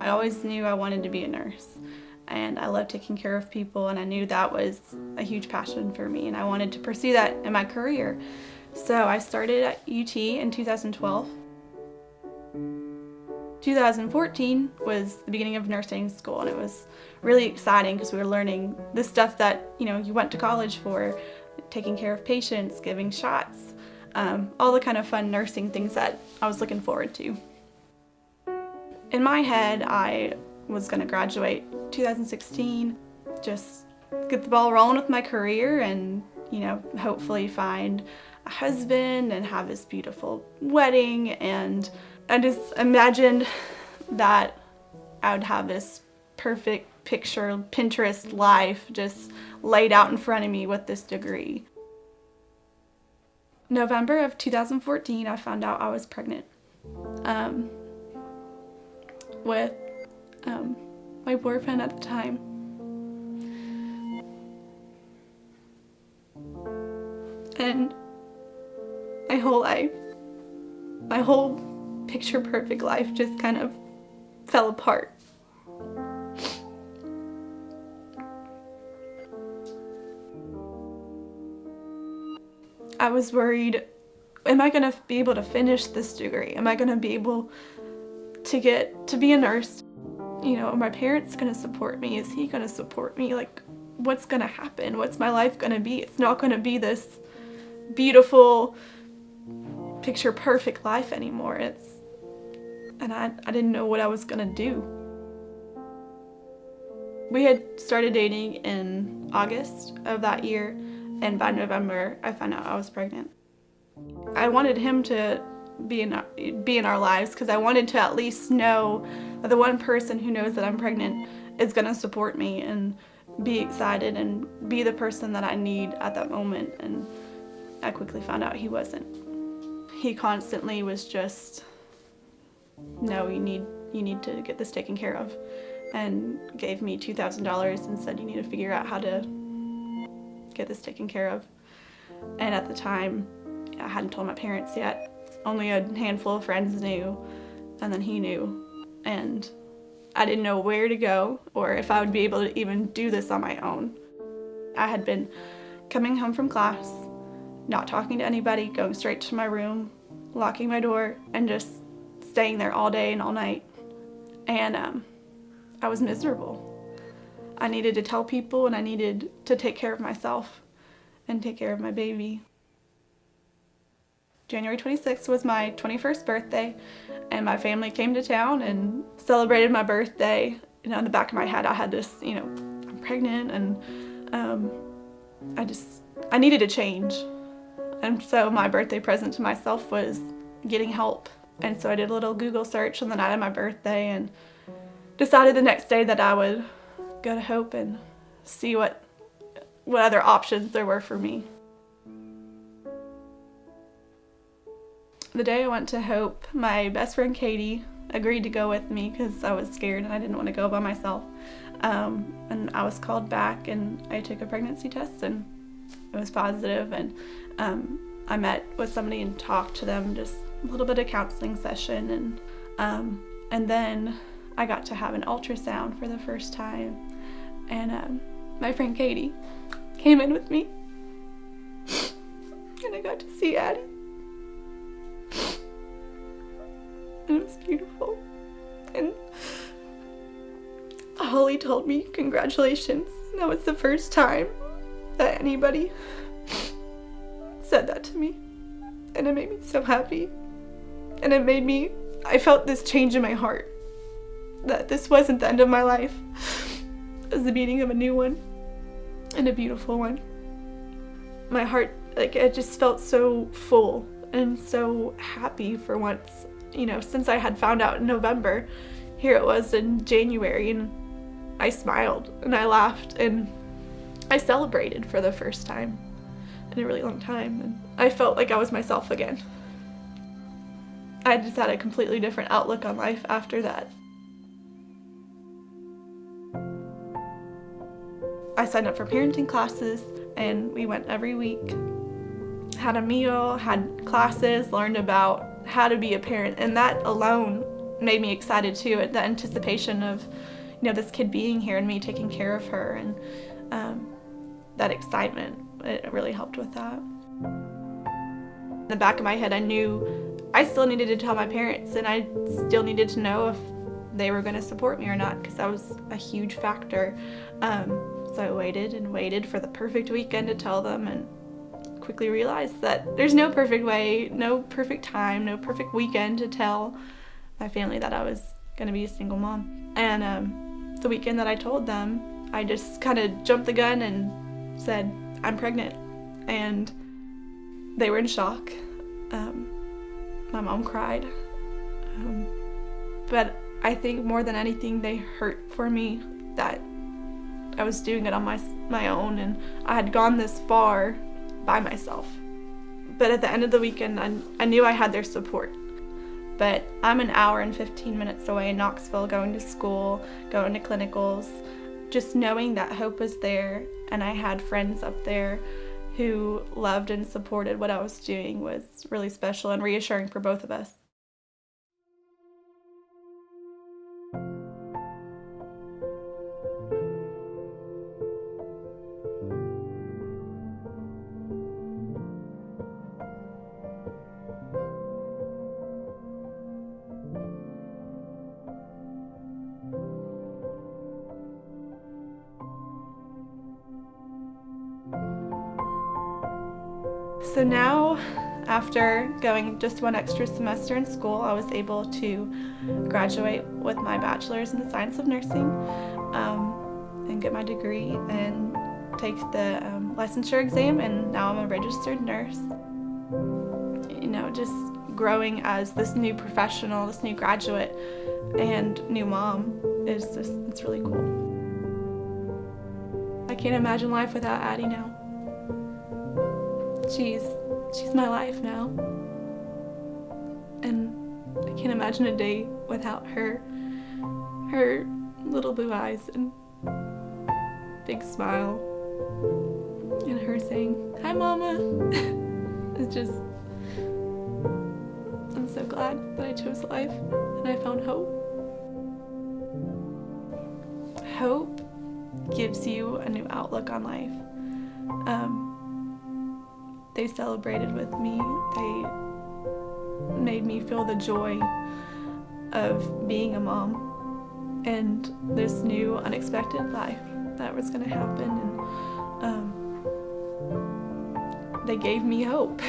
I always knew I wanted to be a nurse, and I love taking care of people, and I knew that was a huge passion for me, and I wanted to pursue that in my career. So I started at UT in 2012. 2014 was the beginning of nursing school, and it was really exciting because we were learning the stuff that you went to college for, taking care of patients, giving shots, all the kind of fun nursing things that I was looking forward to. In my head, I was going to graduate 2016, just get the ball rolling with my career and hopefully find a husband and have this beautiful wedding. And I just imagined that I would have this perfect picture, Pinterest life just laid out in front of me with this degree. November of 2014, I found out I was pregnant with my boyfriend at the time. And my whole life, my whole picture perfect life just kind of fell apart. I was worried, am I going to be able to finish this degree? Am I going to be able to get to be a nurse? Are my parents going to support me? Is he going to support me? Like, what's going to happen? What's my life going to be? It's not going to be this beautiful, picture perfect life anymore. And I didn't know what I was going to do. We had started dating in August of that year, and by November, I found out I was pregnant. I wanted him to be in our lives because I wanted to at least know that the one person who knows that I'm pregnant is going to support me and be excited and be the person that I need at that moment. And I quickly found out he wasn't. He constantly was just, no, you need to get this taken care of, and gave me $2,000 and said, you need to figure out how to get this taken care of. And at the time, I hadn't told my parents yet. Only a handful of friends knew, and then he knew. And I didn't know where to go or if I would be able to even do this on my own. I had been coming home from class, not talking to anybody, going straight to my room, locking my door, and just staying there all day and all night. And I was miserable. I needed to tell people, and I needed to take care of myself and take care of my baby. January 26th was my 21st birthday, and my family came to town and celebrated my birthday. In the back of my head, I had this, I'm pregnant, and I needed a change. And so my birthday present to myself was getting help. And so I did a little Google search on the night of my birthday and decided the next day that I would go to Hope and see what other options there were for me. The day I went to Hope, my best friend Katie agreed to go with me because I was scared and I didn't want to go by myself. And I was called back and I took a pregnancy test and it was positive, and I met with somebody and talked to them, just a little bit of counseling session, and then I got to have an ultrasound for the first time, and my friend Katie came in with me and I got to see Addie. And it was beautiful. And Holly told me, congratulations. And that was the first time that anybody said that to me. And it made me so happy. And I felt this change in my heart. That this wasn't the end of my life. It was the beginning of a new one. And a beautiful one. My heart, it just felt so full and so happy for once. Since I had found out in November, here it was in January, and I smiled and I laughed and I celebrated for the first time in a really long time, and I felt like I was myself again. I just had a completely different outlook on life after that. I signed up for parenting classes and we went every week, had a meal, had classes, learned about how to be a parent, and that alone made me excited too, at the anticipation of, this kid being here and me taking care of her, and that excitement, it really helped with that. In the back of my head, I knew I still needed to tell my parents, and I still needed to know if they were going to support me or not, because that was a huge factor. So I waited and waited for the perfect weekend to tell them, and quickly realized that there's no perfect way, no perfect time, no perfect weekend to tell my family that I was going to be a single mom. And the weekend that I told them, I just kind of jumped the gun and said, I'm pregnant. And they were in shock. My mom cried. But I think more than anything, they hurt for me that I was doing it on my own, and I had gone this far by myself. But at the end of the weekend, I knew I had their support. But I'm an hour and 15 minutes away in Knoxville, going to school, going to clinicals, just knowing that hope was there, and I had friends up there who loved and supported what I was doing was really special and reassuring for both of us. So now, after going just one extra semester in school, I was able to graduate with my bachelor's in the science of nursing, and get my degree and take the licensure exam, and now I'm a registered nurse. Just growing as this new professional, this new graduate, and new mom it's really cool. I can't imagine life without Addie now. She's my life now, and I can't imagine a day without her little blue eyes and big smile, and her saying, "Hi, Mama." It's just, I'm so glad that I chose life and I found hope. Hope gives you a new outlook on life. They celebrated with me. They made me feel the joy of being a mom and this new unexpected life that was going to happen. And they gave me hope.